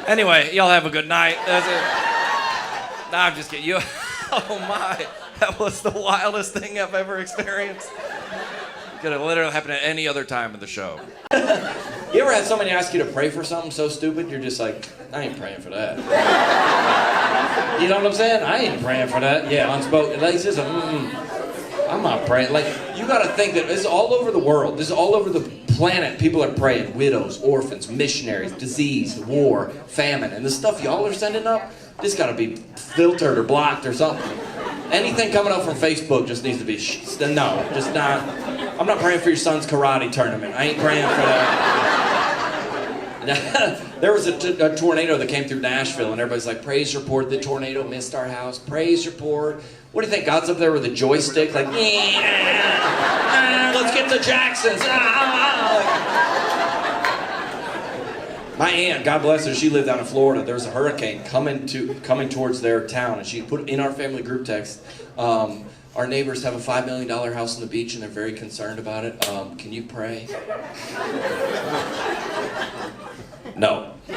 Anyway, y'all have a good night. That's it. Nah, I'm just kidding. You. Oh my, that was the wildest thing I've ever experienced. Could have literally happened at any other time of the show. You ever had somebody ask you to pray for something so stupid, you're just like, I ain't praying for that. You know what I'm saying? I ain't praying for that. Yeah, unspoken. Like, it's just I'm not praying. Like, you gotta think that this is all over the world. This is all over the planet. People are praying. Widows, orphans, missionaries, disease, war, famine. And the stuff y'all are sending up, this gotta be filtered or blocked or something. Anything coming up from Facebook just needs to be, no, just not. I'm not praying for your son's karate tournament. I ain't praying for that. There was a tornado that came through Nashville, and everybody's like, praise report, the tornado missed our house. Praise report. What do you think? God's up there with a joystick, like, let's get the Jacksons. My aunt, God bless her, she lived down in Florida. There was a hurricane coming towards their town, and she put in our family group text, our neighbors have a $5 million house on the beach, and they're very concerned about it. Can you pray? No. Nah,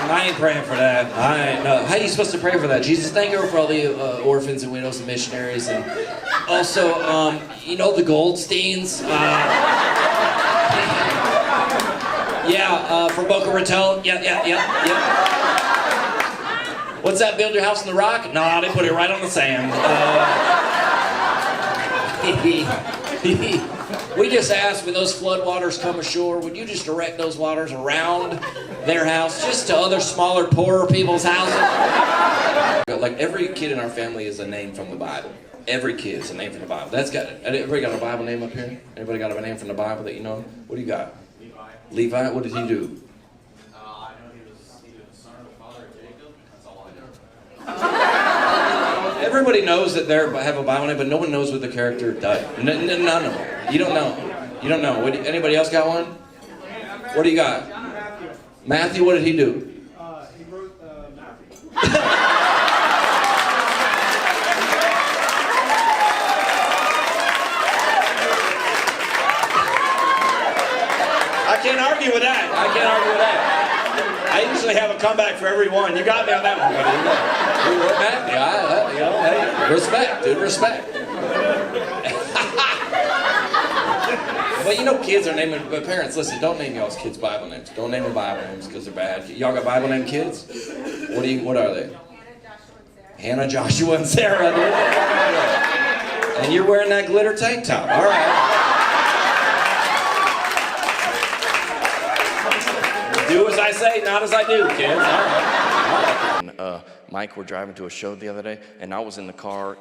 I ain't praying for that. No. How are you supposed to pray for that? Jesus, thank you for all the orphans and widows and missionaries, and also, you know the Goldsteins. From Boca Raton. Yeah. What's that? Build your house in the rock? Nah, they put it right on the sand. We just asked, when those floodwaters come ashore, would you just direct those waters around their house, just to other smaller, poorer people's houses? Like, every kid in our family is a name from the Bible. Every kid is a name from the Bible. Everybody got a Bible name up here? Everybody got a name from the Bible that you know? What do you got? Levi. What did he do? I know he was Everybody knows that they have a Bible name, but no one knows what the character does. None of them. You don't know. You don't know. Anybody else got one? What do you got? Matthew, what did he do? He wrote Matthew. I can't argue with that. I can't argue with that. I usually have a comeback for every one. You got me on that one, buddy. Hey, respect, dude, respect. But you know kids are naming, but parents, listen, don't name y'all's kids Bible names. Don't name them Bible names because they're bad. Y'all got Bible name kids? What are they? Hannah, Joshua, and Sarah. Dude. And you're wearing that glitter tank top. All right. Do as I say, not as I do, kids. All right. Mike were driving to a show the other day, and I was in the car.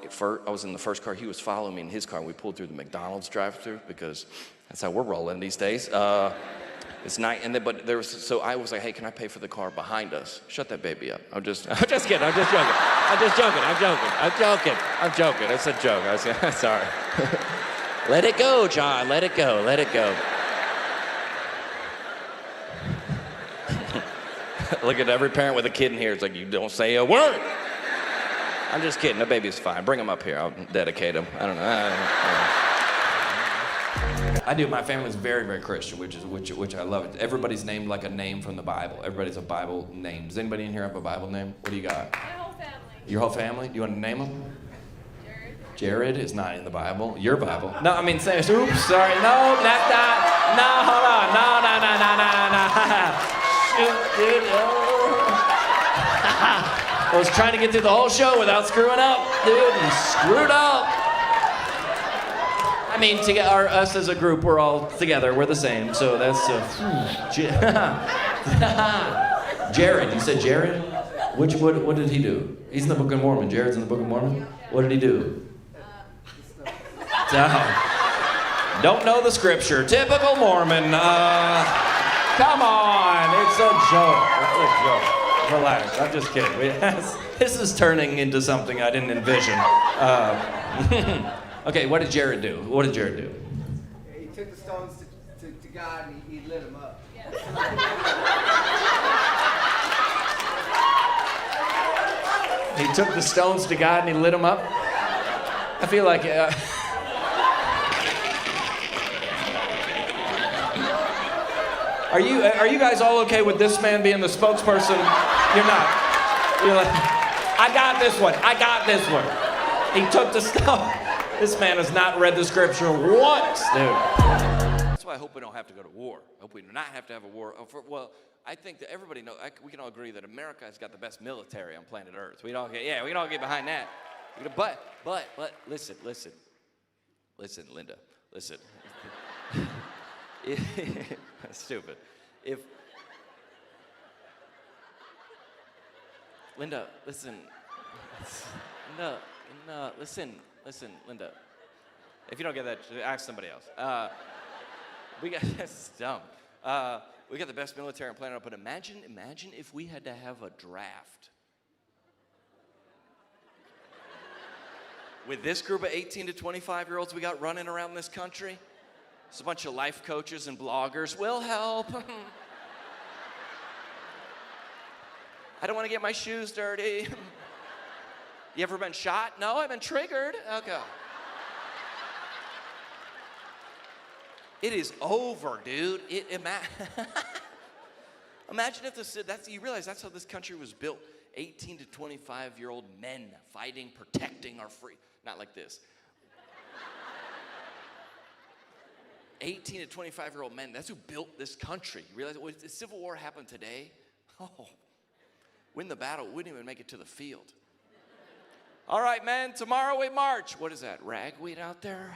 I was in the first car. He was following me in his car. We pulled through the McDonald's drive-through because that's how we're rolling these days. It's night, but there was. So I was like, "Hey, can I pay for the car behind us?" Shut that baby up. I'm just kidding. I'm just joking. It's a joke. I was sorry. Let it go, John. Let it go. Let it go. Look at every parent with a kid in here. It's like, you don't say a word. I'm just kidding. The baby's fine. Bring him up here. I'll dedicate him. I don't know. I do. My family's very, very Christian, which I love. Everybody's named like a name from the Bible. Everybody's a Bible name. Does anybody in here have a Bible name? What do you got? My whole family. Your whole family? Do you want to name them? Jared. Jared is not in the Bible. Your Bible. No, I mean, say, oops, sorry. No, that's not. No, hold on. No. Shoot, dude. Oh. I was trying to get through the whole show without screwing up, dude, and screwed up. I mean, us as a group, we're all together. We're the same, so that's Jared. You said Jared? What did he do? He's in the Book of Mormon. Jared's in the Book of Mormon. What did he do? Don't know the scripture. Typical Mormon. Come on, it's a joke. It's a joke. Relax, I'm just kidding. This is turning into something I didn't envision. Okay, what did Jared do? What did Jared do? He took the stones to God and he lit them up. He took the stones to God and he lit them up? I feel like... Are you guys all okay with this man being the spokesperson? You're not. You're like, I got this one. He took the stone. This man has not read the scripture once, dude. That's why I hope we don't have to go to war. I hope we do not have to have a war. Well, I think that everybody knows, we can all agree that America has got the best military on planet Earth. We can all get behind that. But listen, Linda, listen. Stupid. Linda, listen. Listen, Linda. If you don't get that, ask somebody else. That's dumb. We got the best military on planet Earth, but imagine if we had to have a draft. With this group of 18 to 25-year-olds we got running around this country, it's a bunch of life coaches and bloggers. We'll help. I don't want to get my shoes dirty. You ever been shot? No, I've been triggered. Okay. It is over, dude. Imagine if you realize that's how this country was built. 18 to 25-year-old men fighting, protecting our free. Not like this. 18 to 25-year-old men, that's who built this country. You realize if the Civil War happened today, win the battle, wouldn't even make it to the field. All right, men, tomorrow we march. What is that, ragweed out there?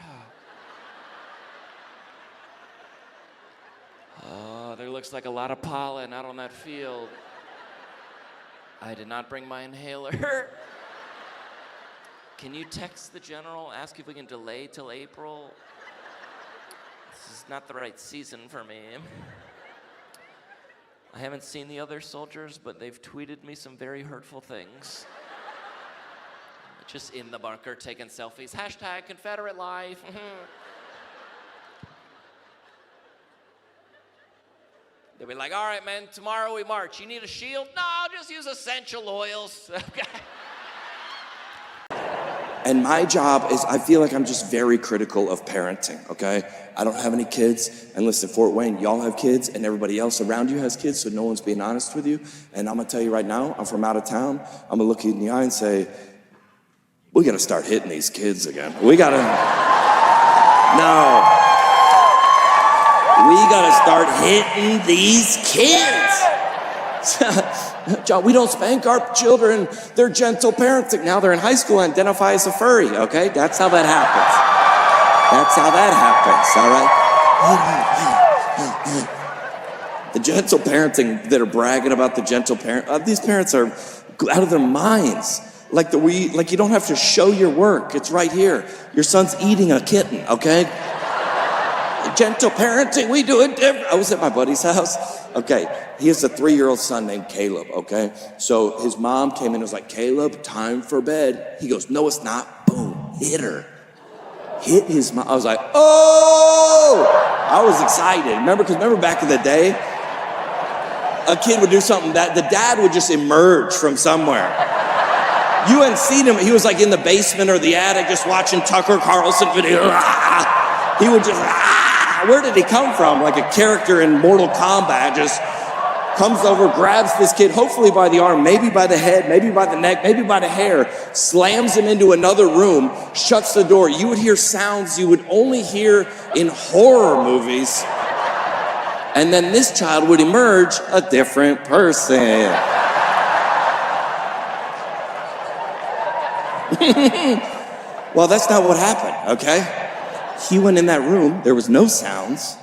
Oh, there looks like a lot of pollen out on that field. I did not bring my inhaler. Can you text the general, ask if we can delay till April? This is not the right season for me. I haven't seen the other soldiers, but they've tweeted me some very hurtful things. just in the bunker taking selfies. Hashtag Confederate life. They'll be like, all right, man, tomorrow we march. You need a shield? No, I'll just use essential oils. Okay. And my job is, I feel like I'm just very critical of parenting, okay? I don't have any kids, and listen, Fort Wayne, y'all have kids, and everybody else around you has kids, so no one's being honest with you. And I'm gonna tell you right now, I'm from out of town, I'm gonna look you in the eye and say, we gotta start hitting these kids again. We gotta start hitting these kids. John, we don't spank our children. They're gentle parenting. Now they're in high school and identify as a furry, okay? That's how that happens. That's how that happens, all right? The gentle parenting that are bragging about the gentle parent, these parents are out of their minds. Like you don't have to show your work. It's right here. Your son's eating a kitten, okay? Gentle parenting, we do it different. I was at my buddy's house. Okay, he has a 3-year-old son named Caleb, okay? So his mom came in and was like, Caleb, time for bed. He goes, no, it's not. Boom, hit her. Hit his mom. I was like, oh! I was excited. Remember back in the day, a kid would do something that the dad would just emerge from somewhere. You hadn't seen him. He was like in the basement or the attic just watching Tucker Carlson video. He would just, where did he come from? Like a character in Mortal Kombat, just comes over, grabs this kid, hopefully by the arm, maybe by the head, maybe by the neck, maybe by the hair, slams him into another room, shuts the door. You would hear sounds you would only hear in horror movies. And then this child would emerge a different person. Well, that's not what happened, okay? He went in that room, there was no sounds,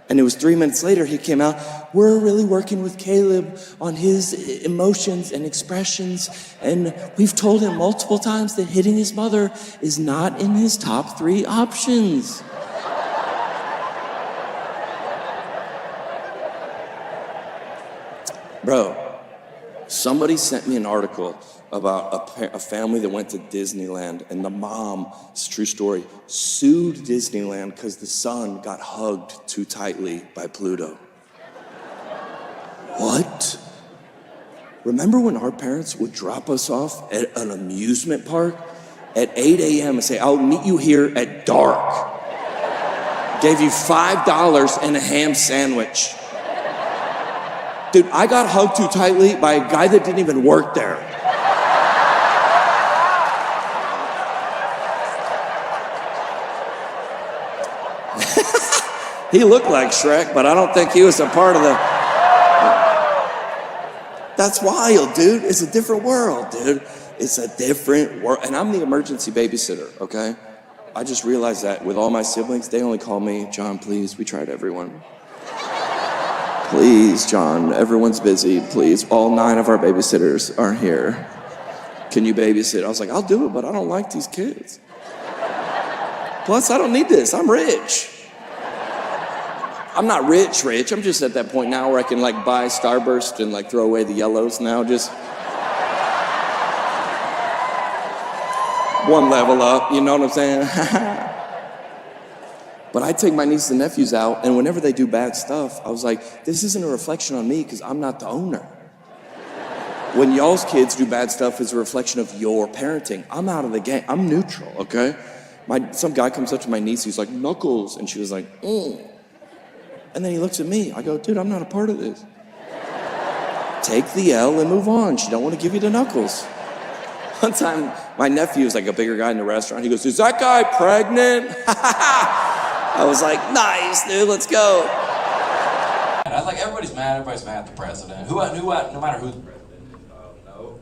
and it was 3 minutes later he came out, we're really working with Caleb on his emotions and expressions, and we've told him multiple times that hitting his mother is not in his top 3 options. Bro, somebody sent me an article about a family that went to Disneyland, and the mom, it's a true story, sued Disneyland because the son got hugged too tightly by Pluto. What? Remember when our parents would drop us off at an amusement park at 8 a.m. and say, I'll meet you here at dark. Gave you $5 and a ham sandwich. Dude, I got hugged too tightly by a guy that didn't even work there. He looked like Shrek, but I don't think he was a part of the... That's wild, dude. It's a different world, dude. It's a different world. And I'm the emergency babysitter, okay? I just realized that with all my siblings, they only call me, John, please, we tried everyone. Please, John, everyone's busy, please. All 9 of our babysitters are here. Can you babysit? I was like, I'll do it, but I don't like these kids. Plus, I don't need this, I'm rich. I'm not rich. I'm just at that point now where I can like buy Starburst and like throw away the yellows now, just one level up, you know what I'm saying? But I take my nieces and nephews out, and whenever they do bad stuff, I was like, this isn't a reflection on me because I'm not the owner. When y'all's kids do bad stuff, it's a reflection of your parenting. I'm out of the game. I'm neutral, okay? Some guy comes up to my niece, he's like, Knuckles, and she was like, And then he looks at me. I go, dude, I'm not a part of this. Take the L and move on. She don't want to give you the knuckles. One time, my nephew was like a bigger guy in the restaurant. He goes, is that guy pregnant? I was like, nice, dude, let's go. I was like, everybody's mad at the president. No matter who's the president. No.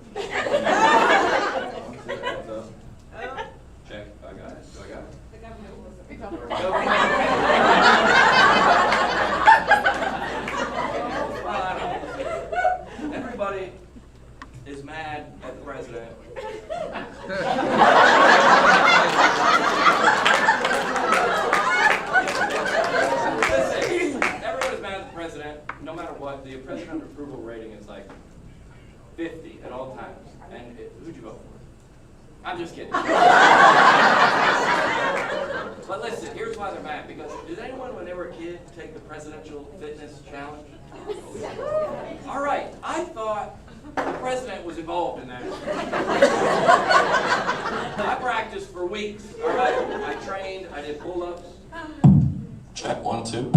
Check, I got it. Do I got it? Everybody is mad at the president. Listen, everybody's mad at the president, no matter what. The president approval rating is like 50 at all times. And who'd you vote for? I'm just kidding. But listen, here's why they're mad. Because did anyone, when they were a kid, take the presidential fitness challenge? All right, I thought the president was involved in that. I practiced for weeks. All right, I trained. I did pull-ups. Check, 1, 2.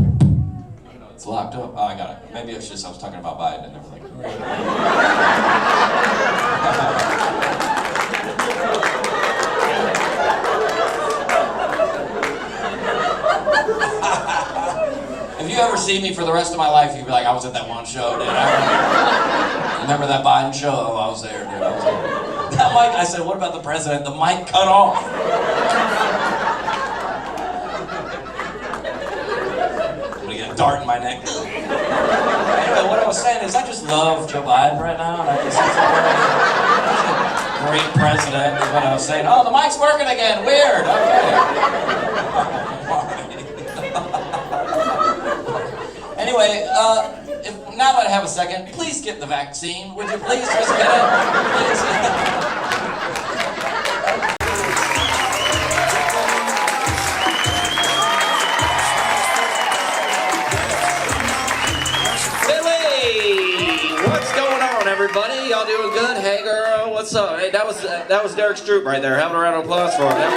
It's locked up. Oh, I got it. Maybe it's just I was talking about Biden and everything. If you ever see me for the rest of my life, you'd be like, I was at that one show, dude. Remember that Biden show? Oh, I was there, dude. I was there. That mic, I said, what about the president? The mic cut off. I'm gonna get a dart in my neck. Anyway, what I was saying is I just love Joe Biden right now, and I just he's a great president is what I was saying. Oh, the mic's working again. Weird. Okay. Anyway, now that I have a second, please get the vaccine. Would you please just get it? Please. Everybody, y'all doing good? Hey, girl, what's up? Hey, that was Derek Stroop right there. Having a round of applause for him.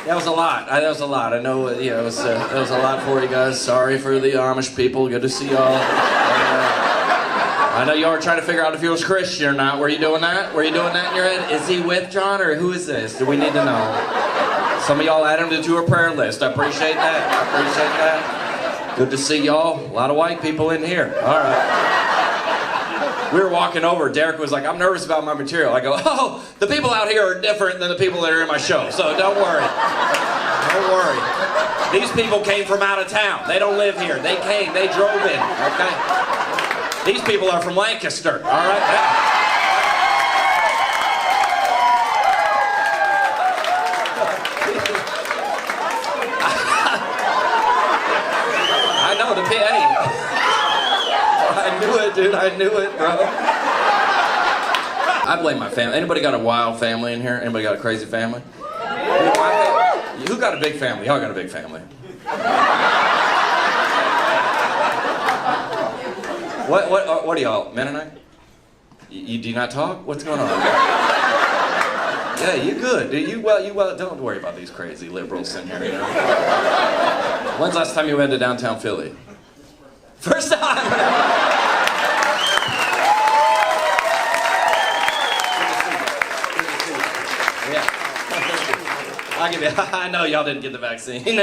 That was a lot. That was a lot. I know. It was a lot for you guys. Sorry for the Amish people. Good to see y'all. I know y'all are trying to figure out if he was Christian or not. Were you doing that? Were you doing that in your head? Is he with John or who is this? Do we need to know? Some of y'all added him to a prayer list. I appreciate that. I appreciate that. Good to see y'all. A lot of white people in here. All right. We were walking over. Derek was like, I'm nervous about my material. I go, oh, the people out here are different than the people that are in my show, so don't worry. Don't worry. These people came from out of town. They don't live here. They came. They drove in, okay? These people are from Lancaster, all right? I knew it, dude. I knew it, bro. I blame my family. Anybody got a wild family in here? Anybody got a crazy family? Who got a big family? Y'all got a big family. What are y'all, Mennonite? You do not talk? What's going on? Yeah, you good. You well. Don't worry about these crazy liberals in here. You know? When's the last time you went to downtown Philly? First time. I'll give you. I know y'all didn't get the vaccine. Y'all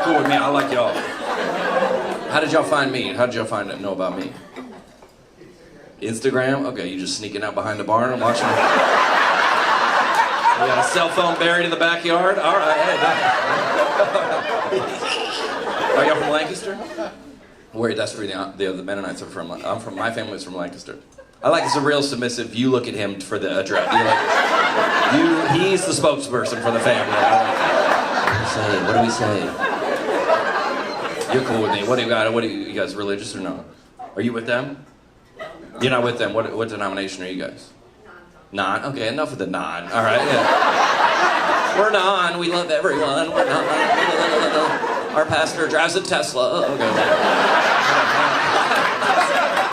cool with me. I like y'all. How did y'all find me? How did y'all know about me? Instagram? Okay, you just sneaking out behind the barn and watching. You got a cell phone buried in the backyard? All right, hey, Are y'all from Lancaster? Where? That's where the Mennonites are from. My family's from Lancaster. I like it's a real submissive. You look at him for the address. He's the spokesperson for the family. What do we say? You're cool with me. What do you got? You guys religious or no? Are you with them? You're not with them. What denomination are you guys? Non? Okay, enough of the non. All right, yeah. We're non. We love everyone. We're non. Our pastor drives a Tesla. Okay.